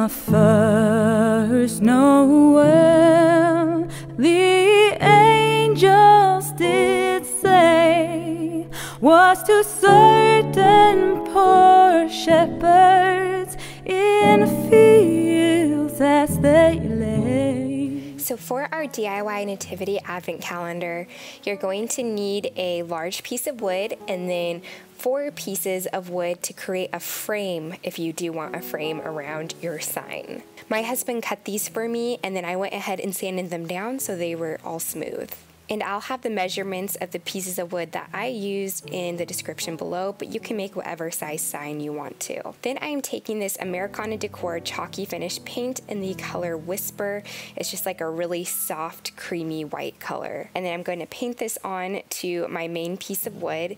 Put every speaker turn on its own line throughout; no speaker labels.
my first Noel, the angels did say, was to certain poor shepherds in fields as they lay.
So for our DIY Nativity Advent Calendar, you're going to need a large piece of wood and then 4 pieces of wood to create a frame if you do want a frame around your sign. My husband cut these for me, and then I went ahead and sanded them down so they were all smooth. And I'll have the measurements of the pieces of wood that I used in the description below, but you can make whatever size sign you want to. Then I am taking this Americana Decor chalky finish paint in the color Whisper. It's just like a really soft, creamy white color. And then I'm going to paint this on to my main piece of wood.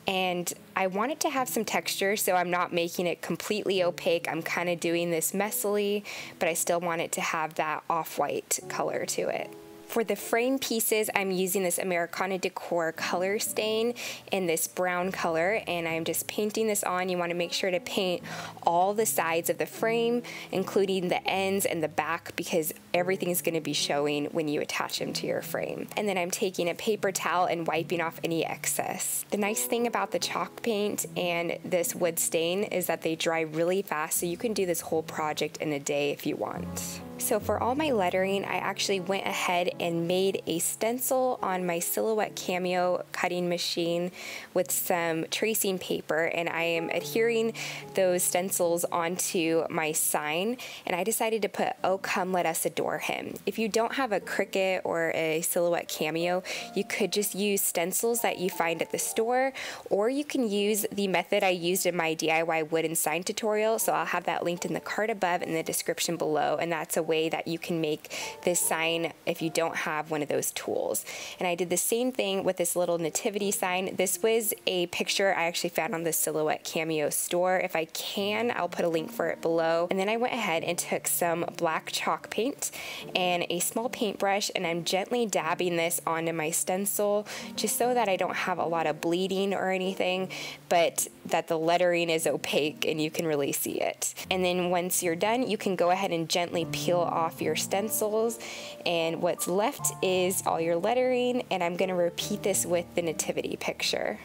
And I want it to have some texture, so I'm not making it completely opaque. I'm kind of doing this messily, but I still want it to have that off-white color to it. For the frame pieces, I'm using this Americana Decor color stain in this brown color, and I'm just painting this on. You want to make sure to paint all the sides of the frame, including the ends and the back, because everything is going to be showing when you attach them to your frame. And then I'm taking a paper towel and wiping off any excess. The nice thing about the chalk paint and this wood stain is that they dry really fast, so you can do this whole project in a day if you want. So for all my lettering, I actually went ahead and made a stencil on my Silhouette Cameo cutting machine with some tracing paper, and I am adhering those stencils onto my sign, and I decided to put "Oh come let us adore him." If you don't have a Cricut or a Silhouette Cameo, you could just use stencils that you find at the store, or you can use the method I used in my DIY wooden sign tutorial, so I'll have that linked in the card above and the description below, and that's a way that you can make this sign if you don't have one of those tools. And I did the same thing with this little nativity sign. This was a picture I actually found on the Silhouette Cameo store. If I can, I'll put a link for it below. And then I went ahead and took some black chalk paint and a small paintbrush, and I'm gently dabbing this onto my stencil just so that I don't have a lot of bleeding or anything, but that the lettering is opaque and you can really see it. And then once you're done, you can go ahead and gently peel off your stencils, and what's left is all your lettering, and I'm going to repeat this with the nativity picture.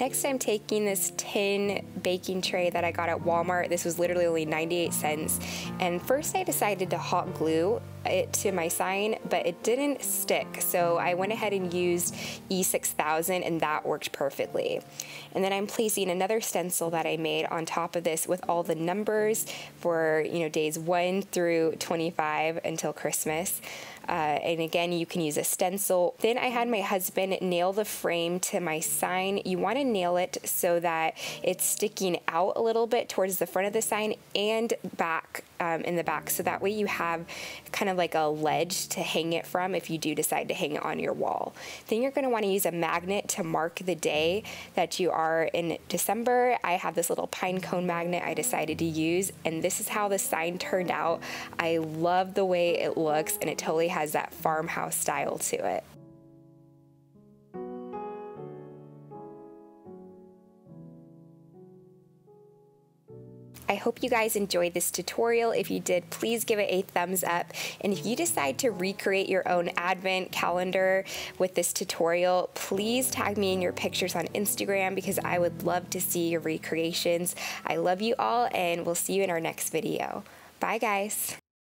Next, I'm taking this tin baking tray that I got at Walmart. This was literally only 98 cents. And first I decided to hot glue it to my sign, but it didn't stick. So I went ahead and used E6000, and that worked perfectly. And then I'm placing another stencil that I made on top of this with all the numbers for, days 1 through 25 until Christmas. And again, you can use a stencil. Then I had my husband nail the frame to my sign. You want to nail it so that it's sticking out a little bit towards the front of the sign and back in the back, so that way you have kind of like a ledge to hang it from if you do decide to hang it on your wall. Then you're going to want to use a magnet to mark the day that you are in December. I have this little pine cone magnet I decided to use, and this is how the sign turned out. I love the way it looks, and it totally has that farmhouse style to it. I hope you guys enjoyed this tutorial. If you did, please give it a thumbs up. And if you decide to recreate your own advent calendar with this tutorial, please tag me in your pictures on Instagram, because I would love to see your recreations. I love you all, and we'll see you in our next video. Bye guys.